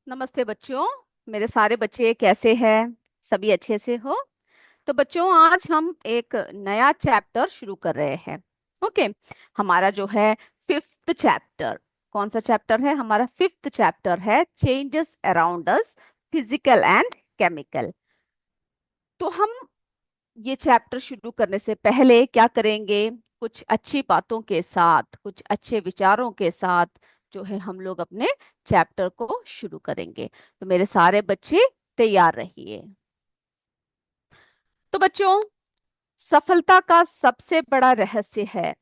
नमस्ते बच्चों। मेरे सारे बच्चे कैसे हैं? सभी अच्छे से हो? तो बच्चों, आज हम एक नया चैप्टर शुरू कर रहे हैं। ओके। हमारा जो है फिफ्थ चैप्टर। कौन सा चैप्टर है? हमारा फिफ्थ चैप्टर है changes around us, physical and chemical. तो हम ये चैप्टर शुरू करने से पहले क्या करेंगे? कुछ अच्छी बातों के साथ, कुछ अच्छे विचारों के साथ जो है हम लोग अपने चैप्टर को शुरू करेंगे। तो मेरे सारे बच्चे तैयार रहिए। तो बच्चों, सफलता का सबसे बड़ा रहस्य है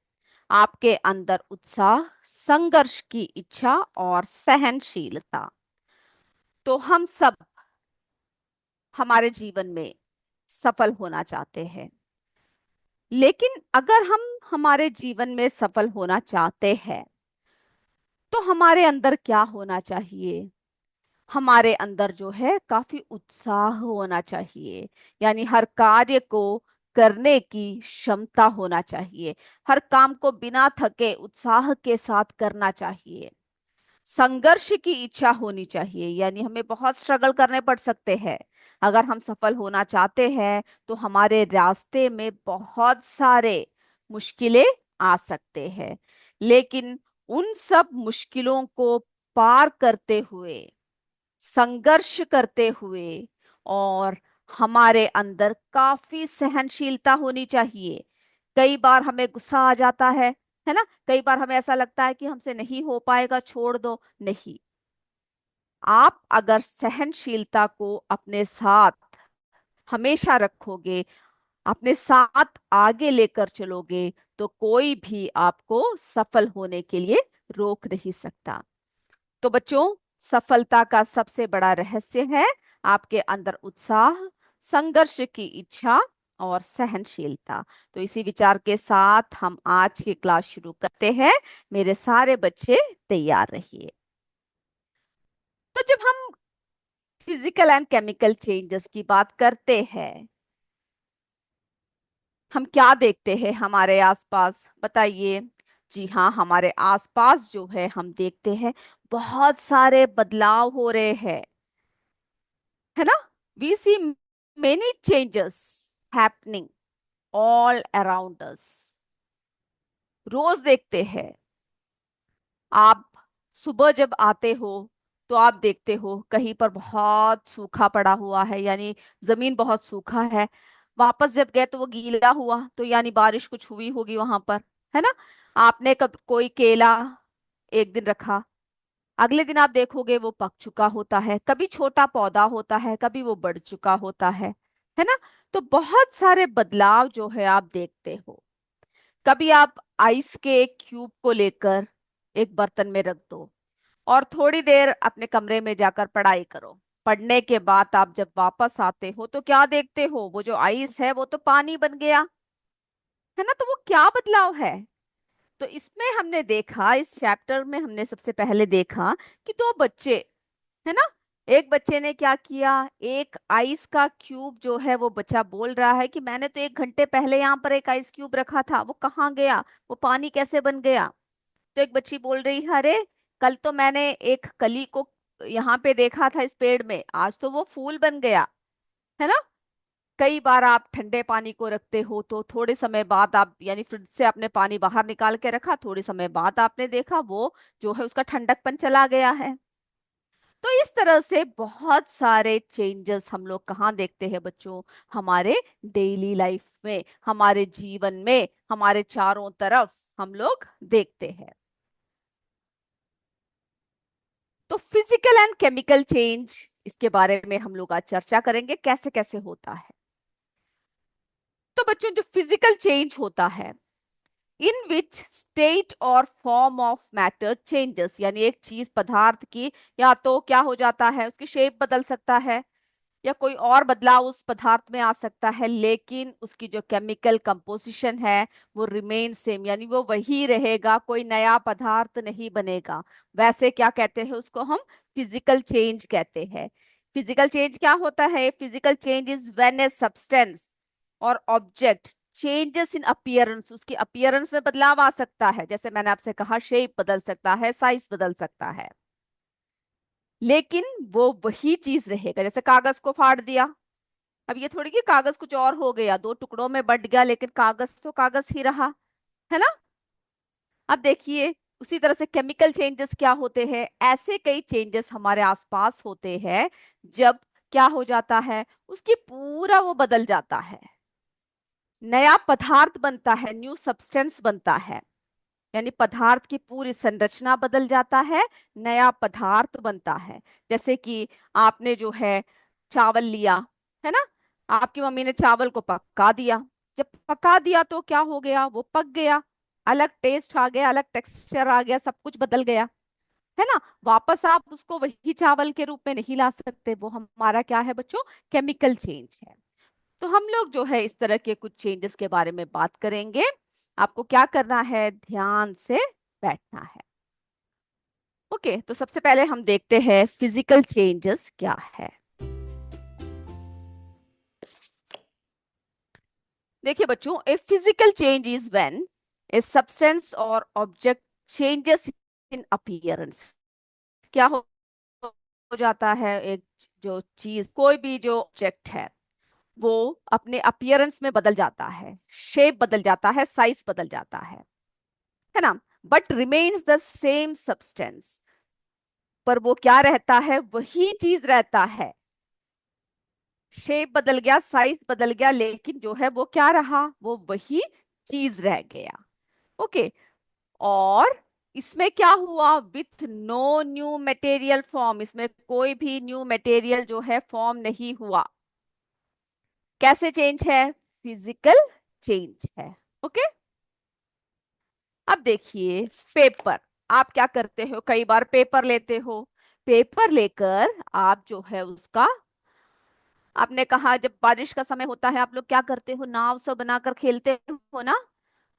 आपके अंदर उत्साह, संघर्ष की इच्छा और सहनशीलता। तो हम सब हमारे जीवन में सफल होना चाहते हैं, लेकिन अगर हम हमारे जीवन में सफल होना चाहते हैं तो हमारे अंदर क्या होना चाहिए? हमारे अंदर जो है काफी उत्साह होना चाहिए। यानी हर कार्य को करने की क्षमता होना चाहिए। हर काम को बिना थके उत्साह के साथ करना चाहिए। संघर्ष की इच्छा होनी चाहिए, यानी हमें बहुत स्ट्रगल करने पड़ सकते हैं। अगर हम सफल होना चाहते हैं तो हमारे रास्ते में बहुत सारे मुश्किलें आ सकते हैं, लेकिन उन सब मुश्किलों को पार करते हुए, संघर्ष करते हुए, और हमारे अंदर काफी सहनशीलता होनी चाहिए। कई बार हमें गुस्सा आ जाता है ना? कई बार हमें ऐसा लगता है कि हमसे नहीं हो पाएगा, छोड़ दो। नहीं, आप अगर सहनशीलता को अपने साथ हमेशा रखोगे, अपने साथ आगे लेकर चलोगे, तो कोई भी आपको सफल होने के लिए रोक नहीं सकता। तो बच्चों, सफलता का सबसे बड़ा रहस्य है आपके अंदर उत्साह, संघर्ष की इच्छा और सहनशीलता। तो इसी विचार के साथ हम आज की क्लास शुरू करते हैं। मेरे सारे बच्चे तैयार रहिए। तो जब हम फिजिकल एंड केमिकल चेंजेस की बात करते हैं, हम क्या देखते हैं हमारे आसपास? बताइए। जी हाँ, हमारे आसपास जो है हम देखते हैं बहुत सारे बदलाव हो रहे हैं, है ना? We see many changes happening all around us. रोज देखते हैं। आप सुबह जब आते हो तो आप देखते हो कहीं पर बहुत सूखा पड़ा हुआ है, यानी जमीन बहुत सूखा है। वापस जब गए तो वो गीला हुआ, तो यानी बारिश कुछ हुई होगी वहां पर, है ना? आपने कब कोई केला एक दिन रखा, अगले दिन आप देखोगे वो पक चुका होता है। कभी छोटा पौधा होता है, कभी वो बढ़ चुका होता है ना? तो बहुत सारे बदलाव जो है आप देखते हो। कभी आप आइस के एक क्यूब को लेकर एक बर्तन में रख दो और थोड़ी देर अपने कमरे में जाकर पढ़ाई करो। पढ़ने के बाद आप जब वापस आते हो तो क्या देखते हो? वो जो आइस है वो तो पानी बन गया, है ना? तो वो क्या बदलाव है? तो इसमें हमने देखा, इस चैप्टर में हमने सबसे पहले देखा कि दो बच्चे, है ना? एक बच्चे ने क्या किया, एक आइस का क्यूब जो है, वो बच्चा बोल रहा है कि मैंने तो 1 घंटे पहले यहाँ पर एक आइस क्यूब रखा था, वो कहाँ गया? वो पानी कैसे बन गया? तो एक बच्ची बोल रही है, अरे कल तो मैंने एक कली को यहाँ पे देखा था इस पेड़ में, आज तो वो फूल बन गया, है ना? कई बार आप ठंडे पानी को रखते हो तो थोड़े समय बाद आप, यानी फ्रिज से आपने पानी बाहर निकाल के रखा, थोड़े समय बाद आपने देखा वो जो है उसका ठंडकपन चला गया है। तो इस तरह से बहुत सारे चेंजेस हम लोग कहाँ देखते हैं बच्चों? हमारे डेली लाइफ में, हमारे जीवन में, हमारे चारों तरफ हम लोग देखते हैं। तो फिजिकल एंड केमिकल चेंज, इसके बारे में हम लोग आज चर्चा करेंगे कैसे कैसे होता है। तो बच्चों, जो फिजिकल चेंज होता है, इन विच स्टेट और फॉर्म ऑफ मैटर चेंजेस, यानी एक चीज पदार्थ की या तो क्या हो जाता है, उसकी शेप बदल सकता है या कोई और बदलाव उस पदार्थ में आ सकता है, लेकिन उसकी जो केमिकल कंपोजिशन है वो रिमेन सेम, यानी वो वही रहेगा, कोई नया पदार्थ नहीं बनेगा। वैसे क्या कहते हैं उसको? हम फिजिकल चेंज कहते हैं। फिजिकल चेंज क्या होता है? Physical change is when a substance और ऑब्जेक्ट चेंजेस इन अपीयरेंस। उसकी अपीयरेंस में बदलाव आ सकता है, जैसे मैंने आपसे कहा शेप बदल सकता है, साइज बदल सकता है। लेकिन वो वही चीज रहेगा। जैसे कागज को फाड़ दिया, अब ये थोड़ी कि कागज कुछ और हो गया, दो टुकड़ों में बट गया, लेकिन कागज तो कागज ही रहा, है ना। अब देखिए उसी तरह से केमिकल चेंजेस क्या होते हैं, ऐसे कई चेंजेस हमारे आसपास होते हैं जब क्या हो जाता है, उसकी पूरा वो बदल जाता है, नया पदार्थ बनता है, न्यू सब्सटेंस बनता है। यानी पदार्थ की पूरी संरचना बदल जाता है, नया पदार्थ बनता है। जैसे कि आपने जो है चावल लिया, है ना, आपकी मम्मी ने चावल को पका दिया, जब पका दिया तो क्या हो गया, वो पक गया, अलग टेस्ट आ गया, अलग टेक्सचर आ गया, सब कुछ बदल गया, है ना। वापस आप उसको वही चावल के रूप में नहीं ला सकते, वो हमारा क्या है बच्चों, केमिकल चेंज है। तो हम लोग जो है इस तरह के कुछ चेंजेस के बारे में बात करेंगे। आपको क्या करना है, ध्यान से बैठना है। ओके, तो सबसे पहले हम देखते हैं फिजिकल चेंजेस क्या है। देखिए बच्चों, a physical change is when a substance और ऑब्जेक्ट चेंजेस इन अपीयरेंस। क्या हो जाता है, एक जो चीज, कोई भी जो ऑब्जेक्ट है वो अपने अपीयरेंस में बदल जाता है, शेप बदल जाता है, साइज बदल जाता है ना, but remains the same substance. पर वो क्या रहता है, वही चीज रहता है, शेप बदल गया, साइज बदल गया, लेकिन जो है वो क्या रहा, वो वही चीज रह गया। ओके, और इसमें क्या हुआ, with no new material form, इसमें कोई भी न्यू मटेरियल जो है फॉर्म नहीं हुआ। कैसे चेंज है, फिजिकल चेंज है। ओके, अब देखिए पेपर, आप क्या करते हो, कई बार पेपर लेते हो, पेपर लेकर आप जो है उसका, आपने कहा जब बारिश का समय होता है आप लोग क्या करते हो, नाव सब बनाकर खेलते हो ना,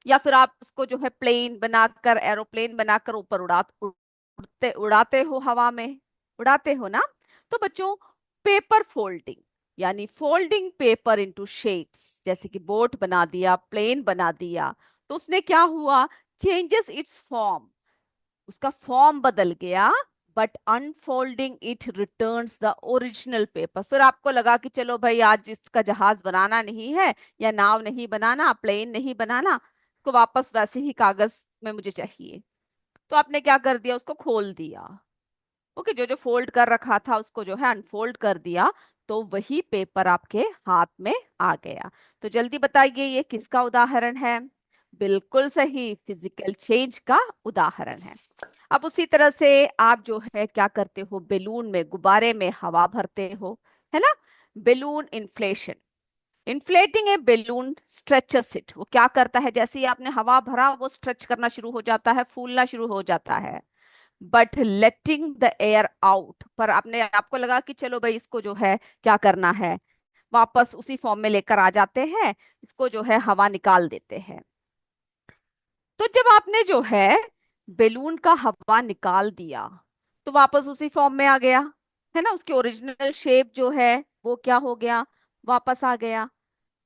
या फिर आप उसको जो है प्लेन बनाकर, एरोप्लेन बनाकर ऊपर उड़ाते हो, हवा में उड़ाते हो ना। तो बच्चों, पेपर फोल्डिंग, यानी फोल्डिंग पेपर इनटू शेप्स, जैसे कि बोट बना दिया, प्लेन बना दिया, तो उसने क्या हुआ, चेंजेस इट्स फॉर्म, उसका फॉर्म बदल गया, but unfolding it returns the original paper. फिर आपको लगा कि चलो भाई आज इसका जहाज बनाना नहीं है, या नाव नहीं बनाना, प्लेन नहीं बनाना, तो वापस वैसे ही कागज में मुझे चाहिए। तो आपने क्या कर दिया, उसको खोल दिया। ओके, जो जो फोल्ड कर रखा था उसको जो है अनफोल्ड कर दिया, तो वही पेपर आपके हाथ में आ गया। तो जल्दी बताइए ये किसका उदाहरण है, बिल्कुल सही, फिजिकल चेंज का उदाहरण है। अब उसी तरह से आप जो है क्या करते हो, बेलून में, गुब्बारे में हवा भरते हो, है ना। Balloon inflation, inflating A balloon stretches it, वो क्या करता है, जैसे ही आपने हवा भरा वो स्ट्रेच करना शुरू हो जाता है, फूलना शुरू हो जाता है। But letting the air out, पर आपने, आपको लगा कि चलो भाई इसको जो है क्या करना है, वापस उसी फॉर्म में लेकर आ जाते हैं, इसको जो है हवा निकाल देते हैं। तो जब आपने जो है बेलून का हवा निकाल दिया, तो वापस उसी फॉर्म में आ गया, है ना, उसकी ओरिजिनल शेप जो है वो क्या हो गया, वापस आ गया।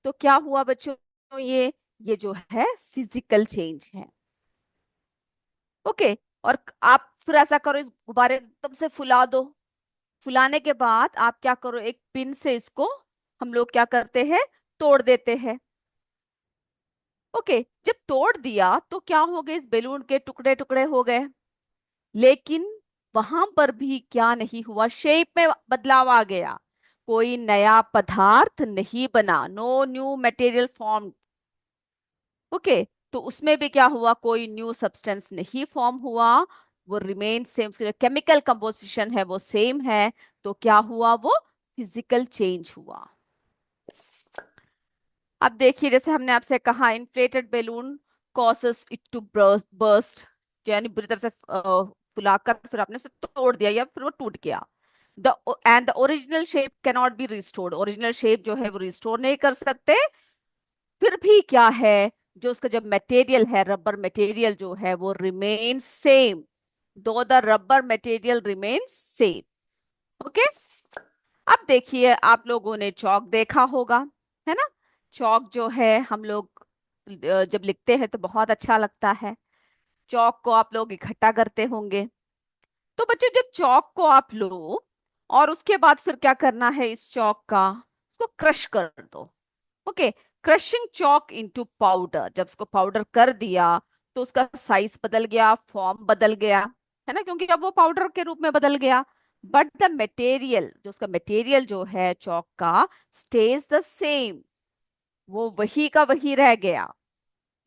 तो क्या हुआ बच्चों, ये जो है फिजिकल चेंज है। ओके, और आप फिर ऐसा करो, इस गुब्बारे को एकदम से फुला दो, फुलाने के बाद आप क्या करो, एक पिन से इसको हम लोग क्या करते हैं, तोड़ देते हैं। ओके, जब तोड़ दिया तो क्या हो गए, इस बेलून के टुकड़े टुकड़े हो गए, लेकिन वहां पर भी क्या नहीं हुआ, शेप में बदलाव आ गया, कोई नया पदार्थ नहीं बना, no new material form. Okay, तो उसमें भी क्या हुआ, कोई न्यू सब्सटेंस नहीं फॉर्म हुआ, वो रिमेन सेम, केमिकल कंपोजिशन है वो सेम है। तो क्या हुआ, वो फिजिकल चेंज हुआ। अब देखिए, जैसे हमने आपसे कहा, inflated balloon causes it to burst, यानी बुरी तरह से फुलाकर फिर आपने उसे तोड़ दिया या फिर वो टूट गया। The end the original shape can not be restored, original shape जो है वो रिस्टोर नहीं कर सकते। फिर भी क्या है, जो उसका जब मटेरियल है, रबर मटेरियल जो है वो रिमेन सेम, दो the rubber material remain same. Okay, अब देखिए आप लोगों ने चौक देखा होगा, है ना। चौक जो है हम लोग जब लिखते हैं तो बहुत अच्छा लगता है, चौक को आप लोग इकट्ठा करते होंगे, तो बच्चे जब चॉक को आप लो और उसके बाद फिर क्या करना है, इस चॉक का उसको क्रश कर दो। Okay, crushing chalk into powder, जब उसको पाउडर कर दिया तो उसका साइज बदल गया, फॉर्म बदल गया, है ना, क्योंकि अब वो पाउडर के रूप में बदल गया। बट द मटेरियल, जो उसका मटेरियल जो है चॉक का, स्टेज द सेम, वो वही का वही रह गया,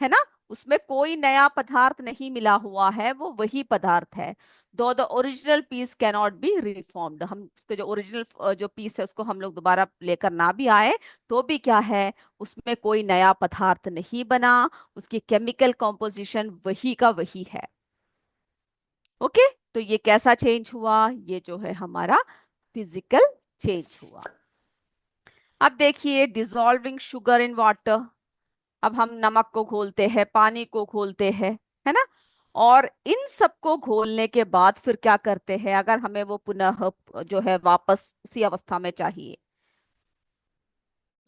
है ना। उसमें कोई नया पदार्थ नहीं मिला हुआ है, वो वही पदार्थ है। Though the original piece cannot be reformed, हम उसके जो ओरिजिनल जो पीस है उसको हम लोग दोबारा लेकर ना भी आए तो भी क्या है, उसमें कोई नया पदार्थ नहीं बना, उसकी केमिकल कॉम्पोजिशन वही का वही है। ओके, तो ये कैसा चेंज हुआ, ये जो है हमारा फिजिकल चेंज हुआ। अब देखिए डिसॉल्विंग शुगर इन वाटर, अब हम नमक को घोलते हैं, पानी को घोलते हैं, है ना, और इन सबको घोलने के बाद फिर क्या करते हैं, अगर हमें वो पुनः जो है वापस उसी अवस्था में चाहिए,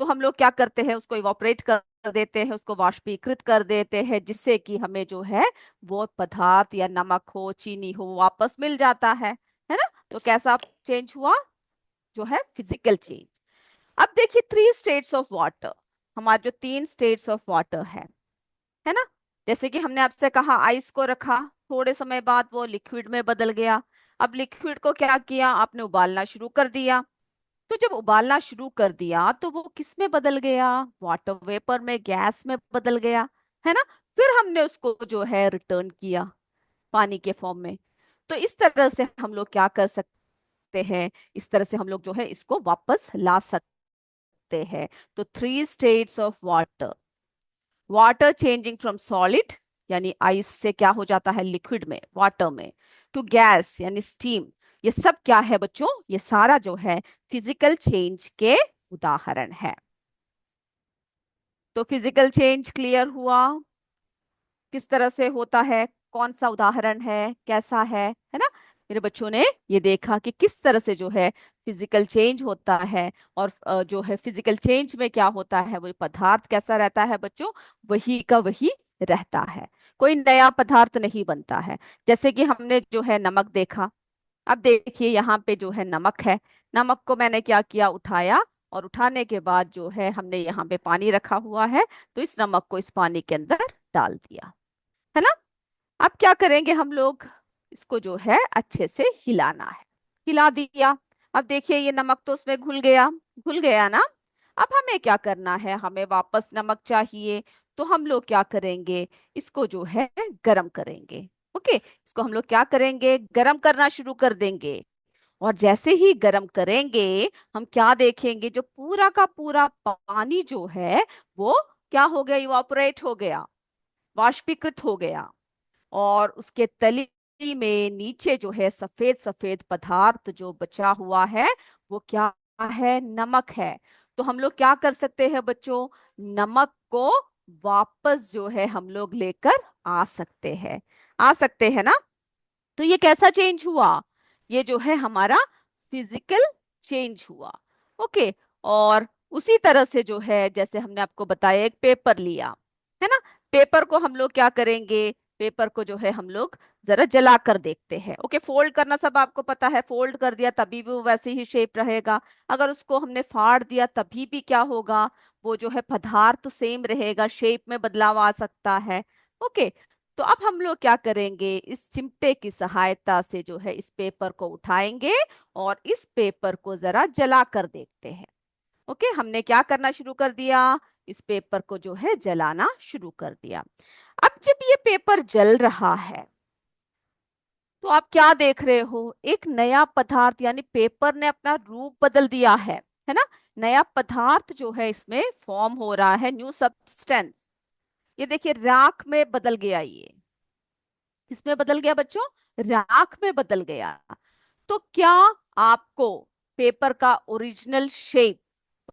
तो हम लोग क्या करते हैं, उसको इवापोरेट कर देते हैं, उसको वाष्पीकृत कर देते हैं, जिससे कि हमें जो है वो पदार्थ या नमक हो, चीनी हो, वापस मिल जाता है ना। तो कैसा चेंज हुआ, जो है फिजिकल चेंज। अब देखिए थ्री स्टेट्स ऑफ वाटर, हमारे जो तीन स्टेट्स ऑफ वाटर है ना, जैसे कि हमने आपसे कहा आइस को रखा, थोड़े समय बाद वो लिक्विड में बदल गया। अब लिक्विड को क्या किया, आपने उबालना शुरू कर दिया, तो जब उबालना शुरू कर दिया तो वो किस में बदल गया, वाटर वेपर में, गैस में बदल गया, है ना। फिर हमने उसको जो है रिटर्न किया पानी के फॉर्म में। तो इस तरह से हम लोग क्या कर सकते हैं, इस तरह से हम लोग जो है इसको वापस ला सकते हैं। तो three states of water, water changing from solid यानी आइस से क्या हो जाता है लिक्विड में, वाटर में, टू गैस यानी स्टीम, ये सब क्या है बच्चों, ये सारा जो है फिजिकल चेंज के उदाहरण है। तो फिजिकल चेंज क्लियर हुआ, किस तरह से होता है, कौन सा उदाहरण है, कैसा है ना। मेरे बच्चों ने ये देखा कि किस तरह से जो है फिजिकल चेंज होता है, और जो है फिजिकल चेंज में क्या होता है, वो पदार्थ कैसा रहता है बच्चों, वही का वही रहता है, कोई नया पदार्थ नहीं बनता है। जैसे कि हमने जो है नमक देखा, अब देखिए यहाँ पे जो है नमक है, नमक को मैंने क्या किया, उठाया, और उठाने के बाद जो है हमने यहाँ पे पानी रखा हुआ है, तो इस नमक को इस पानी के अंदर डाल दिया, है ना। अब क्या करेंगे हम लोग, इसको जो है अच्छे से हिलाना है, हिला दिया। अब देखिए ये नमक तो उसमें घुल गया ना। अब हमें क्या करना है, हमें वापस नमक चाहिए, तो हम लोग क्या करेंगे, इसको जो है गरम करेंगे। ओके, इसको हम लोग क्या करेंगे, गरम करना शुरू कर देंगे, और जैसे ही गरम करेंगे हम क्या देखेंगे, जो पूरा का पूरा पानी जो है वो क्या हो गया, इवापोरेट हो गया, वाष्पीकृत हो गया, और उसके तली में नीचे जो है सफेद सफेद पदार्थ जो बचा हुआ है, वो क्या है, नमक है। तो हम लोग क्या कर सकते हैं बच्चों, नमक को वापस जो है हम लोग लेकर आ सकते हैं, आ सकते हैं ना। तो ये कैसा चेंज हुआ, ये जो है हमारा फिजिकल चेंज हुआ। ओके, और उसी तरह से जो है जैसे हमने आपको बताया, एक पेपर लिया, है ना, पेपर को हम लोग क्या करेंगे, पेपर को जो है हम लोग जरा जला कर देखते हैं। ओके, फोल्ड करना सब आपको पता है, फोल्ड कर दिया तभी भी वो वैसे ही शेप रहेगा, अगर उसको हमने फाड़ दिया तभी भी क्या होगा, वो जो है पदार्थ सेम रहेगा, शेप में बदलाव आ सकता है। ओके, तो अब हम लोग क्या करेंगे, इस चिमटे की सहायता से जो है इस पेपर को उठाएंगे, और इस पेपर को जरा जला कर देखते हैं। ओके, हमने क्या करना शुरू कर दिया, इस पेपर को जो है जलाना शुरू कर दिया। अब जब ये पेपर जल रहा है, तो आप क्या देख रहे हो, एक नया पदार्थ यानी पेपर ने अपना रूप बदल दिया है ना, नया पदार्थ जो है इसमें फॉर्म हो रहा है, न्यू सब्सटेंस। ये देखिए राख में बदल गया, ये किसमें बदल गया बच्चों, राख में बदल गया। तो क्या आपको पेपर का ओरिजिनल शेप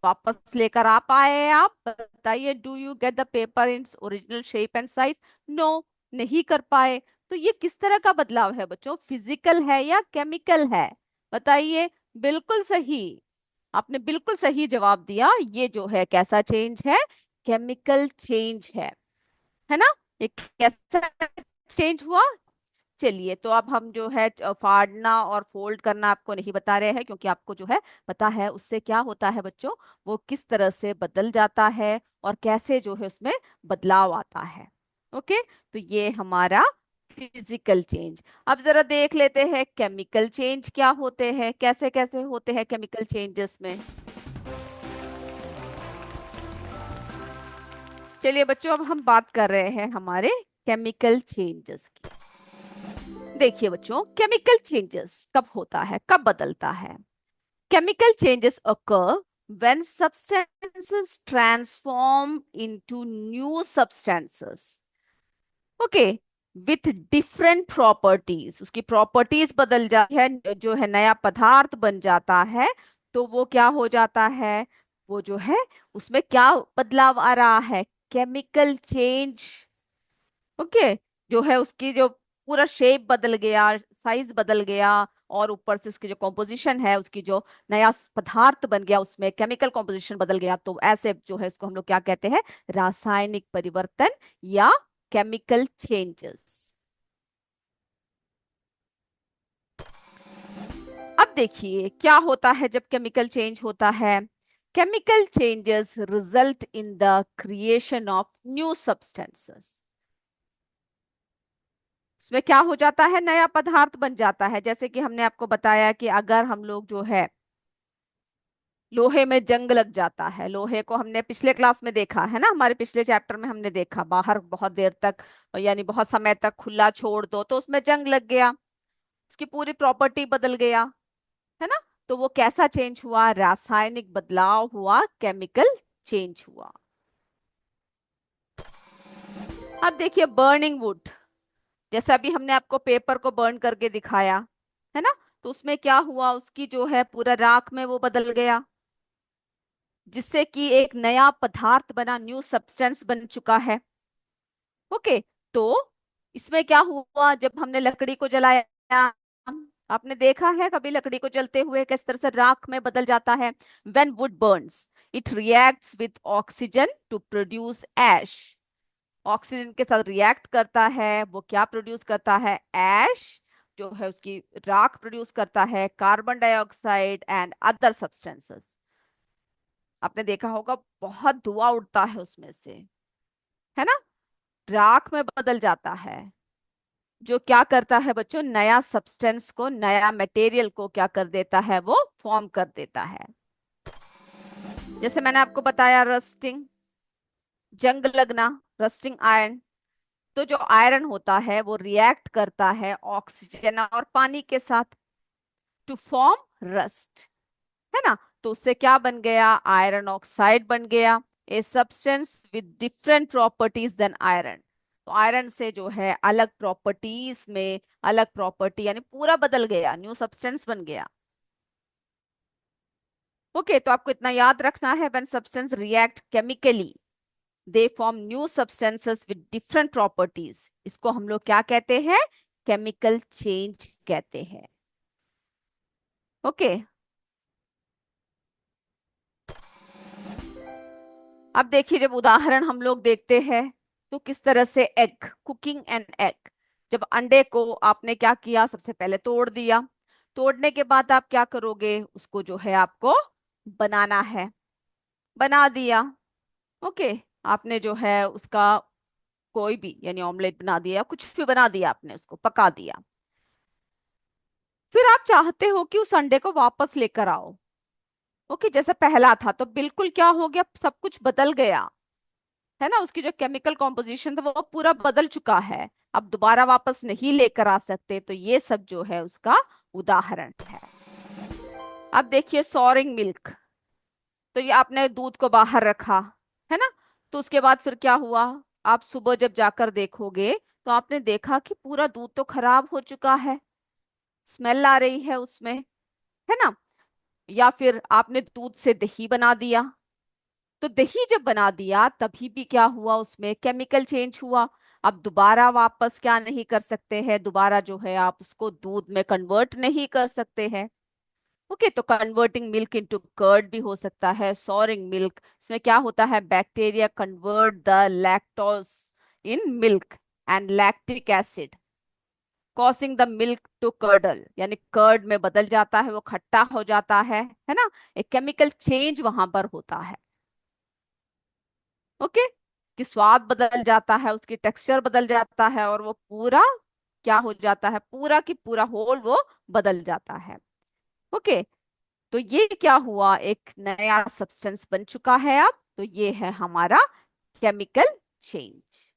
वापस लेकर आ पाए, आप बताइए, do you get the paper in original shape and size, no, नहीं कर पाए। तो ये किस तरह का बदलाव है बच्चों, फिजिकल है या केमिकल है, बताइए। बिल्कुल सही, आपने बिल्कुल सही जवाब दिया, ये जो है कैसा चेंज है, केमिकल चेंज है ना। ये कैसा चेंज हुआ, चलिए, तो अब हम जो है फाड़ना और फोल्ड करना आपको नहीं बता रहे हैं, क्योंकि आपको जो है पता है उससे क्या होता है बच्चों, वो किस तरह से बदल जाता है और कैसे जो है उसमें बदलाव आता है। ओके, तो ये हमारा फिजिकल चेंज। अब जरा देख लेते हैं केमिकल चेंज क्या होते हैं, कैसे कैसे होते हैं केमिकल चेंजेस में। चलिए बच्चों, अब हम बात कर रहे हैं हमारे केमिकल चेंजेस की। देखिए बच्चों, केमिकल चेंजेस कब होता है, कब बदलता है। Chemical changes occur when substances transform into new substances, okay, with different properties. उसकी प्रॉपर्टीज बदल जाती है, जो है नया पदार्थ बन जाता है। तो वो क्या हो जाता है, वो जो है उसमें क्या बदलाव आ रहा है, केमिकल चेंज। ओके, जो है उसकी जो पूरा शेप बदल गया, साइज बदल गया, और ऊपर से उसकी जो कॉम्पोजिशन है, उसकी जो नया पदार्थ बन गया, उसमें केमिकल कॉम्पोजिशन बदल गया। तो ऐसे जो है इसको हम लोग क्या कहते हैं, रासायनिक परिवर्तन या केमिकल चेंजेस। अब देखिए क्या होता है जब केमिकल चेंज होता है। Chemical changes result in the creation of new substances. उसमें क्या हो जाता है, नया पदार्थ बन जाता है। जैसे कि हमने आपको बताया कि अगर हम लोग जो है लोहे में जंग लग जाता है, लोहे को हमने पिछले क्लास में देखा है ना, हमारे पिछले चैप्टर में हमने देखा, बाहर बहुत देर तक यानी बहुत समय तक खुला छोड़ दो तो उसमें जंग लग गया, उसकी पूरी प्रॉपर्टी बदल गया, है ना। तो वो कैसा चेंज हुआ, रासायनिक बदलाव हुआ, केमिकल चेंज हुआ। अब देखिए बर्निंग वुड, जैसे अभी हमने आपको पेपर को बर्न करके दिखाया, है ना। तो उसमें क्या हुआ, उसकी जो है पूरा राख में वो बदल गया, जिससे कि एक नया पदार्थ बना, न्यू सब्सटेंस बन चुका है। ओके, तो इसमें क्या हुआ, जब हमने लकड़ी को जलाया, आपने देखा है कभी लकड़ी को जलते हुए किस तरह से राख में बदल जाता है। When wood burns it reacts with oxygen to produce ash. Oxygen के साथ रिएक्ट करता है, वो क्या प्रोड्यूस करता है, ऐश, जो है उसकी राख प्रोड्यूस करता है, carbon dioxide and other substances. आपने देखा होगा बहुत धुआं उड़ता है उसमें से, है ना, राख में बदल जाता है, जो क्या करता है बच्चों, नया सब्सटेंस को, नया मटेरियल को क्या कर देता है, वो फॉर्म कर देता है। जैसे मैंने आपको बताया रस्टिंग, जंग लगना, रस्टिंग आयरन। तो जो आयरन होता है वो रिएक्ट करता है ऑक्सीजन और पानी के साथ टू फॉर्म रस्ट, है ना। तो उससे क्या बन गया, आयरन ऑक्साइड बन गया, a substance with different properties than iron. तो आयरन से जो है अलग प्रॉपर्टीज में अलग प्रॉपर्टी, यानी पूरा बदल गया, न्यू सब्सटेंस बन गया। ओके, तो आपको इतना याद रखना है, when substance react chemically they form new substances with different properties. इसको हम लोग क्या कहते हैं, केमिकल चेंज कहते हैं। ओके, अब देखिए जब उदाहरण हम लोग देखते हैं तो किस तरह से एग, कुकिंग एंड एग। जब अंडे को आपने क्या किया, सबसे पहले तोड़ दिया, तोड़ने के बाद आप क्या करोगे, उसको जो है आपको बनाना है, बना दिया। ओके, आपने जो है उसका कोई भी यानी ऑमलेट बना दिया, कुछ भी बना दिया, आपने उसको पका दिया। फिर आप चाहते हो कि उस अंडे को वापस लेकर आओ। ओके, जैसे पहला था तो बिल्कुल क्या हो गया, सब कुछ बदल गया, है ना। उसकी जो केमिकल कॉम्पोजिशन था वो पूरा बदल चुका है, अब दोबारा वापस नहीं लेकर आ सकते। तो ये सब जो है उसका उदाहरण है। अब देखिए सॉरिंग मिल्क, तो ये आपने दूध को बाहर रखा, है ना। तो उसके बाद फिर क्या हुआ, आप सुबह जब जाकर देखोगे तो आपने देखा कि पूरा दूध तो खराब हो चुका है, स्मेल आ रही है उसमें, है ना। या फिर आपने दूध से दही बना दिया, तो दही जब बना दिया तभी भी क्या हुआ, उसमें केमिकल चेंज हुआ। अब दोबारा वापस क्या नहीं कर सकते हैं, दोबारा जो है आप उसको दूध में कन्वर्ट नहीं कर सकते हैं। ओके, तो कन्वर्टिंग मिल्क इनटू कर्ड भी हो सकता है, सॉरिंग मिल्क, इसमें क्या होता है, bacteria convert the lactose in milk and lactic acid. Causing the milk to curdle, यानी कर्ड में बदल जाता है, वो खट्टा हो जाता है ना। एक केमिकल चेंज वहां पर होता है। ओके, कि स्वाद बदल जाता है, उसकी टेक्सचर बदल जाता है, और वो पूरा क्या हो जाता है, पूरा की पूरा होल वो बदल जाता है। ओके, तो ये क्या हुआ, एक नया सब्सटेंस बन चुका है अब। तो ये है हमारा केमिकल चेंज।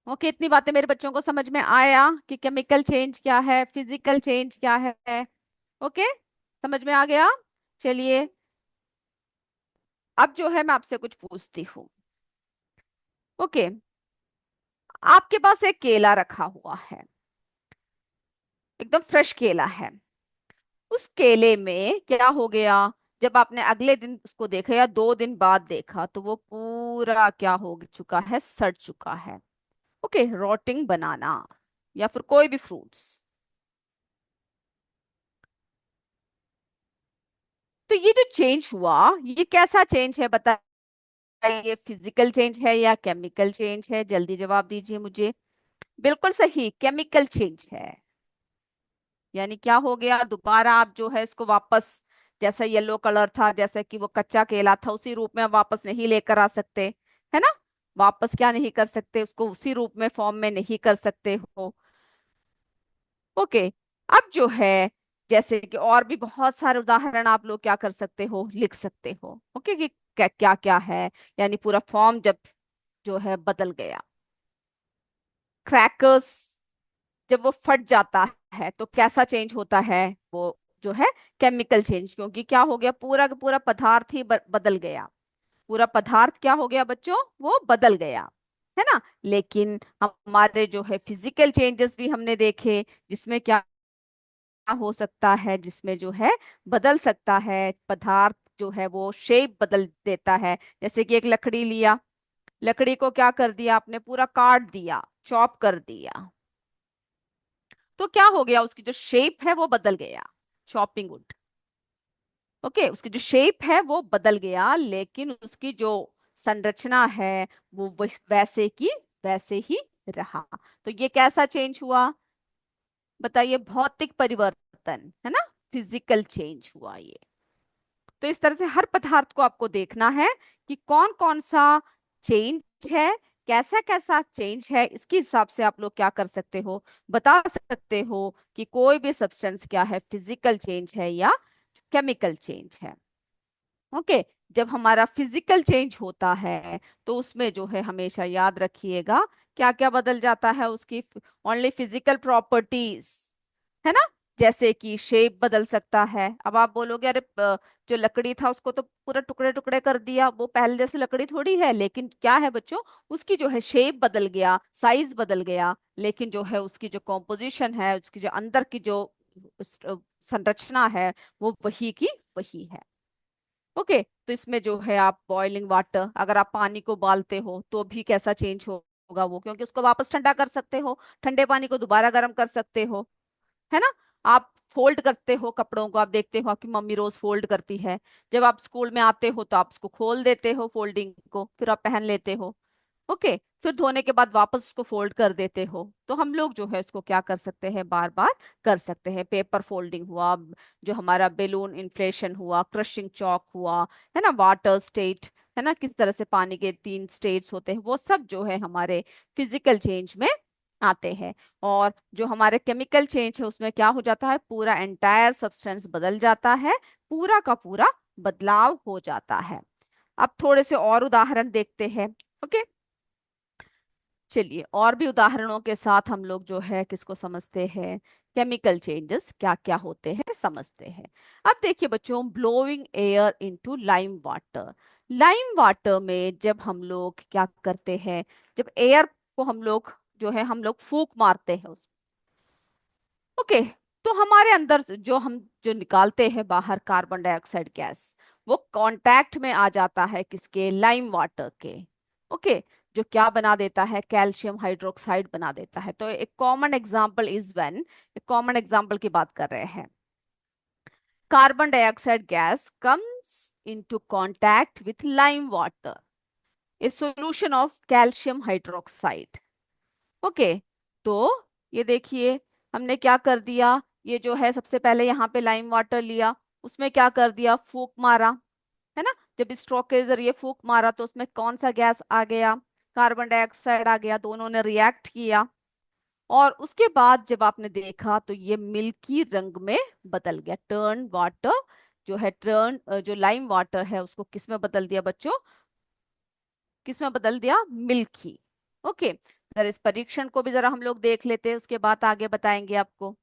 ओके, इतनी बातें मेरे बच्चों को समझ में आया कि केमिकल चेंज क्या है, फिजिकल चेंज क्या है। ओके, समझ में आ गया। चलिए, अब जो है मैं आपसे कुछ पूछती हूँ। ओके, आपके पास एक केला रखा हुआ है, एकदम फ्रेश केला है। उस केले में क्या हो गया, जब आपने अगले दिन उसको देखा या 2 दिन बाद देखा, तो वो पूरा क्या हो चुका है, सड़ चुका है। ओके, रोटिंग बनाना, या फिर कोई भी फ्रूट्स। तो ये जो चेंज हुआ, ये कैसा चेंज है बताइए, फिजिकल चेंज है या केमिकल चेंज है, जल्दी जवाब दीजिए मुझे। बिल्कुल सही, केमिकल चेंज है। यानी क्या हो गया, दोबारा आप जो है इसको वापस, जैसा येलो कलर था, जैसे कि वो कच्चा केला था, उसी रूप में आप वापस नहीं लेकर आ सकते, है ना। वापस क्या नहीं कर सकते, उसको उसी रूप में, फॉर्म में नहीं कर सकते हो। ओके, अब जो है, जैसे कि और भी बहुत सारे उदाहरण आप लोग क्या कर सकते हो, लिख सकते हो। ओके, कि क्या क्या क्या है, यानी पूरा फॉर्म जब जो है बदल गया। क्रैकर्स जब वो फट जाता है तो कैसा चेंज होता है, वो जो है केमिकल चेंज, क्योंकि क्या हो गया, पूरा का पूरा पदार्थ ही बदल गया। पूरा पदार्थ क्या हो गया बच्चों, वो बदल गया, है ना। लेकिन हमारे जो है फिजिकल चेंजेस भी हमने देखे, जिसमें क्या हो सकता है, जिसमें जो है बदल सकता है पदार्थ, जो है वो शेप बदल देता है। जैसे कि एक लकड़ी लिया, लकड़ी को क्या कर दिया आपने, पूरा काट दिया, चॉप कर दिया, तो क्या हो गया, उसकी जो शेप है वो बदल गया। चॉपिंग वुड, ओके, उसकी जो शेप है वो बदल गया, लेकिन उसकी जो संरचना है वो वैसे की वैसे ही रहा। तो ये कैसा चेंज हुआ बताइए, भौतिक परिवर्तन, है ना, फिजिकल चेंज हुआ ये। तो इस तरह से हर पदार्थ को आपको देखना है कि कौन कौन सा चेंज है, कैसा कैसा चेंज है, इसके हिसाब से आप लोग क्या कर सकते हो, बता सकते हो कि कोई भी सब्सटेंस क्या है, फिजिकल चेंज है या केमिकल चेंज है। ओके, जब हमारा फिजिकल चेंज होता है तो उसमें जो है हमेशा याद रखिएगा, क्या क्या बदल जाता है, उसकी ओनली फिजिकल प्रॉपर्टीज, है ना। जैसे कि शेप बदल सकता है। अब आप बोलोगे अरे जो लकड़ी था उसको तो पूरा टुकड़े टुकड़े कर दिया, वो पहले जैसे लकड़ी थोड़ी है, लेकिन क्या है बच्चों, उसकी जो है शेप बदल गया, साइज बदल गया, लेकिन जो है उसकी जो कॉम्पोजिशन है, उसकी जो अंदर की जो संरचना है, वो वही की वही है। ओके, तो इसमें जो है आप बॉइलिंग वाटर, अगर आप पानी को उबालते हो तो भी कैसा चेंज होगा वो, क्योंकि उसको वापस ठंडा कर सकते हो, ठंडे पानी को दोबारा गर्म कर सकते हो, है ना। आप फोल्ड करते हो कपड़ों को, आप देखते हो आपकी मम्मी रोज फोल्ड करती है, जब आप स्कूल में आते हो तो आप उसको खोल देते हो फोल्डिंग को, फिर आप पहन लेते हो। ओके, फिर धोने के बाद वापस उसको फोल्ड कर देते हो। तो हम लोग जो है इसको क्या कर सकते हैं, बार बार कर सकते हैं। पेपर फोल्डिंग हुआ, जो हमारा बेलून इन्फ्लेशन हुआ, क्रशिंग चॉक हुआ, है ना, वाटर स्टेट, है ना, किस तरह से पानी के 3 स्टेट्स होते हैं, वो सब जो है हमारे फिजिकल चेंज में आते हैं। और जो हमारे केमिकल चेंज है उसमें क्या हो जाता है, पूरा एंटायर सब्सटेंस बदल जाता है, पूरा का पूरा बदलाव हो जाता है। अब थोड़े से और उदाहरण देखते हैं। ओके, चलिए, और भी उदाहरणों के साथ हम लोग जो है किसको समझते हैं, केमिकल चेंजेस क्या क्या होते हैं समझते हैं। अब देखिए बच्चों, blowing air into lime water. Lime water में जब हम लोग क्या करते हैं, जब एयर को हम लोग जो है हम लोग फूंक मारते हैं उस, ओके, तो हमारे अंदर जो हम जो निकालते हैं बाहर कार्बन डाइऑक्साइड गैस, वो कांटेक्ट में आ जाता है किसके, लाइम वाटर के। ओके, जो क्या बना देता है, कैल्शियम हाइड्रोक्साइड बना देता है। तो एक कॉमन एग्जांपल इज व्हेन, एक कॉमन एग्जांपल की बात कर रहे हैं, carbon dioxide gas comes into contact with lime water, A solution of calcium hydroxide. Okay, तो ये देखिए हमने क्या कर दिया, ये जो है सबसे पहले यहाँ पे लाइम वाटर लिया, उसमें क्या कर दिया, फूंक मारा, है ना। जब स्ट्रोक के जरिए फूंक मारा तो उसमें कौन सा गैस आ गया, कार्बन डाइऑक्साइड आ गया, दोनों ने रिएक्ट किया। और उसके बाद जब आपने देखा तो ये मिल्की रंग में बदल गया, टर्न वाटर जो है, टर्न जो लाइम वाटर है उसको किस में बदल दिया बच्चों, किस में बदल दिया, मिल्की। ओके, जरा इस परीक्षण को भी जरा हम लोग देख लेते हैं, उसके बाद आगे बताएंगे आपको।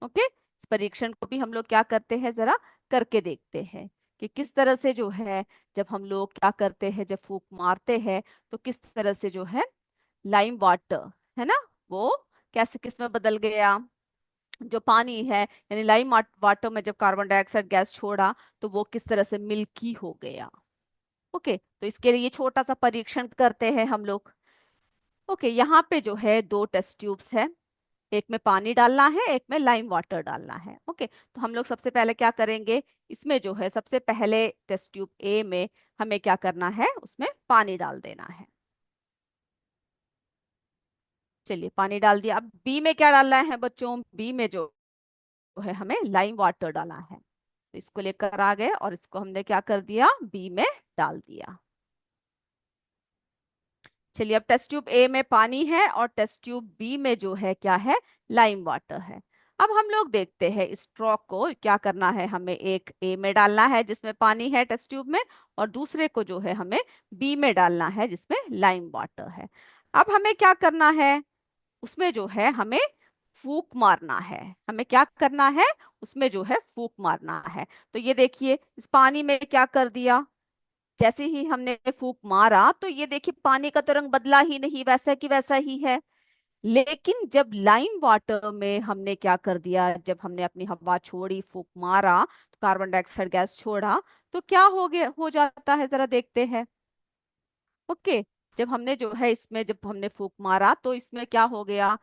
ओके, इस परीक्षण को भी हम लोग क्या करते हैं, जरा करके देखते हैं कि किस तरह से जो है, जब हम लोग क्या करते हैं, जब फूंक मारते हैं तो किस तरह से जो है लाइम वाटर, है ना, वो कैसे किस में बदल गया, जो पानी है यानी लाइम वाटर में जब कार्बन डाइऑक्साइड गैस छोड़ा तो वो किस तरह से मिल्की हो गया। ओके, तो इसके लिए छोटा सा परीक्षण करते हैं हम लोग। ओके, यहाँ पे जो है दो टेस्ट ट्यूब्स है, एक में पानी डालना है, एक में लाइम वाटर डालना है। ओके, तो हम लोग सबसे पहले क्या करेंगे, इसमें जो है सबसे पहले टेस्ट ट्यूब ए में हमें क्या करना है, उसमें पानी डाल देना है। चलिए पानी डाल दिया, अब बी में क्या डालना है बच्चों, बी में जो है हमें लाइम वाटर डालना है। तो इसको लेकर आ गए और इसको हमने क्या कर दिया, बी में डाल दिया। चलिए अब टेस्ट ट्यूब ए में पानी है और टेस्ट ट्यूब बी में जो है क्या है, लाइम वाटर है। अब हम लोग देखते हैं स्ट्रोक को क्या करना है, हमें एक ए में डालना है जिसमें पानी है टेस्ट ट्यूब में, और दूसरे को जो है हमें बी में डालना है जिसमें लाइम वाटर है। अब हमें क्या करना है, उसमें जो है हमें फूक मारना है, हमें क्या करना है, उसमें जो है फूक मारना है। तो ये देखिए इस पानी में क्या कर दिया, जैसे ही हमने फूक मारा तो ये देखिए पानी का तो रंग बदला ही नहीं, वैसा की वैसा ही है। लेकिन जब लाइम वाटर में हमने क्या कर दिया, जब हमने अपनी हवा छोड़ी, फूक मारा, तो कार्बन डाइऑक्साइड गैस छोड़ा, तो क्या हो गया, हो जाता है जरा देखते हैं। ओके, जब हमने जो है इसमें जब हमने फूक मारा तो इसमें क्या हो गया,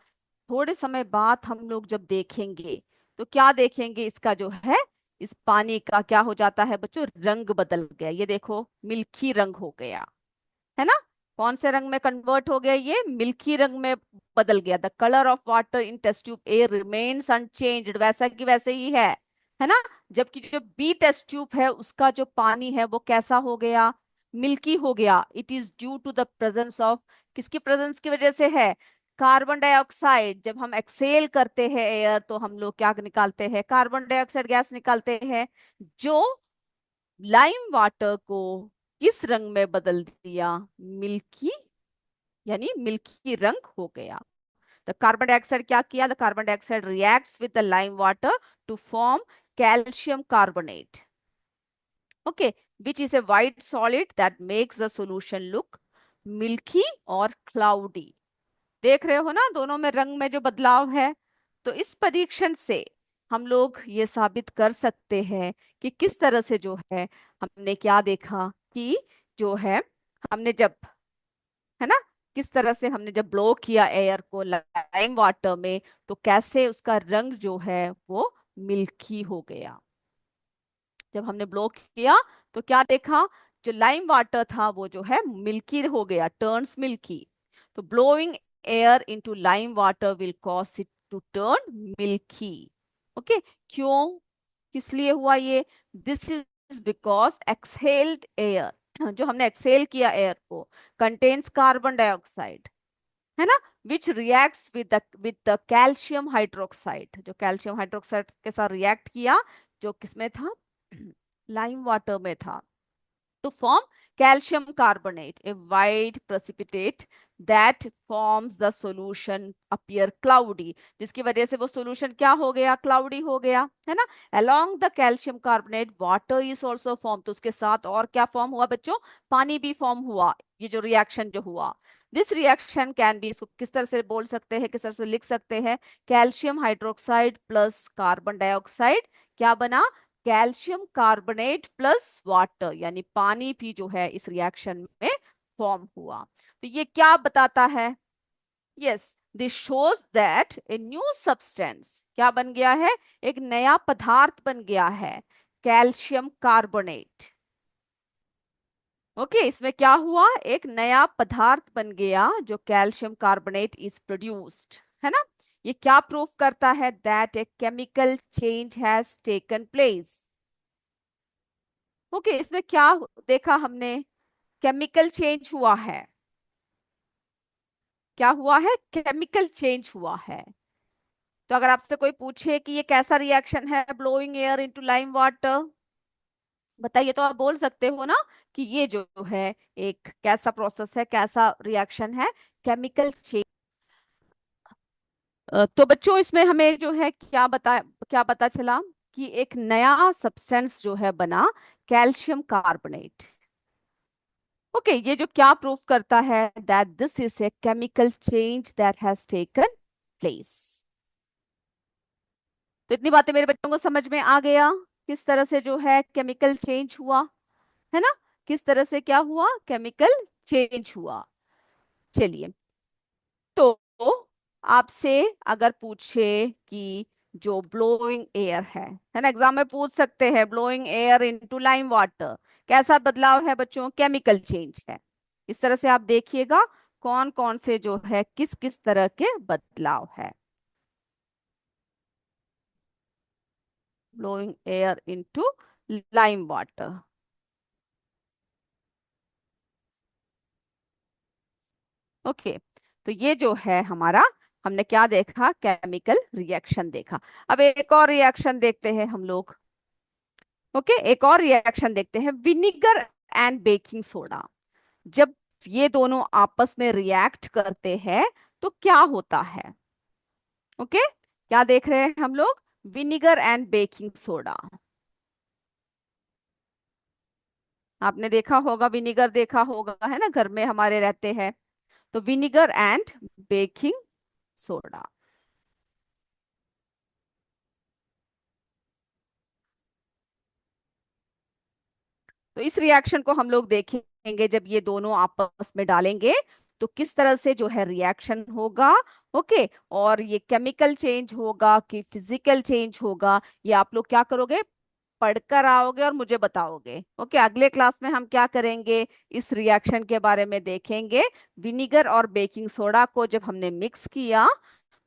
थोड़े समय बाद हम लोग जब देखेंगे तो क्या देखेंगे, इसका जो है इस पानी का क्या हो जाता है बच्चों, रंग बदल गया, ये देखो मिल्की रंग हो गया, है ना। कौन से रंग में कन्वर्ट हो गया, ये मिल्की रंग में बदल गया। The colour of water in test tube A remains unchanged, वैसा की वैसे ही है ना। जबकि जो बी टेस्ट ट्यूब है उसका जो पानी है वो कैसा हो गया, मिल्की हो गया। It is due to the presence of, किसकी प्रेजेंस की वजह से है, कार्बन डाइऑक्साइड। जब हम एक्सेल करते हैं एयर तो हम लोग क्या निकालते हैं, कार्बन डाइऑक्साइड गैस निकालते हैं, जो लाइम वाटर को किस रंग में बदल दिया, मिल्की, यानी मिल्की रंग हो गया। द कार्बन डाइऑक्साइड क्या किया, the carbon dioxide reacts with the lime water to form calcium carbonate, okay, which is a white solid that makes the solution look milky or cloudy। देख रहे हो ना दोनों में रंग में जो बदलाव है। तो इस परीक्षण से हम लोग ये साबित कर सकते हैं कि किस तरह से जो है हमने क्या देखा कि जो है हमने जब, है ना, किस तरह से हमने जब ब्लो किया एयर को लाइम वाटर में तो कैसे उसका रंग जो है वो मिल्की हो गया। जब हमने ब्लो किया तो क्या देखा, जो लाइम वाटर था वो जो है मिल्की हो गया, टर्न्स मिल्की। तो blowing air into lime water will cause it to turn milky. Okay, क्यों, किस लिए हुआ ये, this is because exhaled air, जो हमने एक्सहेल किया एयर को, कंटेन्स कार्बन डाइऑक्साइड, है ना, विच reacts with the calcium hydroxide, जो कैल्शियम हाइड्रोक्साइड के साथ रिएक्ट किया, जो किसमें था, लाइम वाटर में था, to form calcium carbonate, a white precipitate that forms the solution appear cloudy, जिसकी वजह से वो solution क्या हो गया, cloudy हो गया, है ना। along the calcium carbonate water is also formed, तो उसके साथ और क्या फॉर्म हुआ बच्चों, पानी भी फॉर्म हुआ। ये जो रिएक्शन जो हुआ, दिस रिएक्शन कैन बी, इसको किस तरह से बोल सकते हैं, किस तरह से लिख सकते हैं, calcium hydroxide plus carbon dioxide क्या बना, कैल्शियम कार्बोनेट प्लस वाटर, यानी पानी भी जो है इस रिएक्शन में फॉर्म हुआ। तो ये क्या बताता है, yes, this shows that a new substance क्या बन गया है, एक नया पदार्थ बन गया है, कैल्शियम कार्बोनेट। ओके, इसमें क्या हुआ, एक नया पदार्थ बन गया जो कैल्शियम कार्बोनेट इज प्रोड्यूस्ड, है ना। ये क्या प्रूफ करता है, that a chemical change has taken place. Okay, इसमें क्या देखा हमने, केमिकल चेंज हुआ है। क्या हुआ है, केमिकल चेंज हुआ है। तो अगर आपसे कोई पूछे कि ये कैसा रिएक्शन है, blowing air into lime water, बताइए, तो आप बोल सकते हो ना कि ये जो है एक कैसा प्रोसेस है, कैसा रिएक्शन है, केमिकल चेंज। तो बच्चों, इसमें हमें जो है क्या पता चला कि एक नया सब्सटेंस जो है बना, कैल्शियम कार्बोनेट। ओके, ये जो क्या प्रूफ करता है, that this is a chemical change that has taken place. तो इतनी बातें मेरे बच्चों को समझ में आ गया, किस तरह से जो है केमिकल चेंज हुआ, है ना। किस तरह से क्या हुआ, केमिकल चेंज हुआ। चलिए, तो आपसे अगर पूछे कि जो ब्लोइंग एयर है ना, एग्जाम में पूछ सकते हैं, blowing air into lime water कैसा बदलाव है बच्चों, केमिकल चेंज है। इस तरह से आप देखिएगा कौन कौन से जो है किस किस तरह के बदलाव है। Blowing air into lime water. Okay, तो ये जो है हमारा, हमने क्या देखा, केमिकल रिएक्शन देखा। अब एक और रिएक्शन देखते हैं हम लोग। ओके, एक और रिएक्शन देखते हैं, विनिगर एंड बेकिंग सोडा। जब ये दोनों आपस में रिएक्ट करते हैं तो क्या होता है। ओके, क्या देख रहे हैं हम लोग, विनिगर एंड बेकिंग सोडा। आपने देखा होगा, विनिगर देखा होगा, है ना, घर में हमारे रहते हैं। तो विनिगर एंड बेकिंग सोडा। तो इस रिएक्शन को हम लोग देखेंगे, जब ये दोनों आपस में डालेंगे तो किस तरह से जो है रिएक्शन होगा। ओके, और ये केमिकल चेंज होगा कि फिजिकल चेंज होगा, ये आप लोग क्या करोगे, पढ़कर आओगे और मुझे बताओगे। ओके, अगले क्लास में हम क्या करेंगे, इस रिएक्शन के बारे में देखेंगे। विनीगर और बेकिंग सोडा को जब हमने मिक्स किया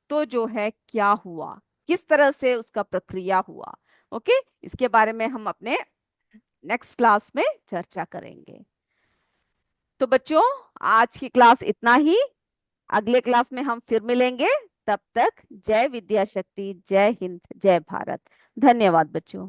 तो जो है क्या हुआ, किस तरह से उसका प्रक्रिया हुआ। ओके, इसके बारे में हम अपने नेक्स्ट क्लास में चर्चा करेंगे। तो बच्चों, आज की क्लास इतना ही। अगले क्लास में हम फिर मिलेंगे। तब तक जय विद्या शक्ति, जय हिंद, जय भारत। धन्यवाद बच्चों।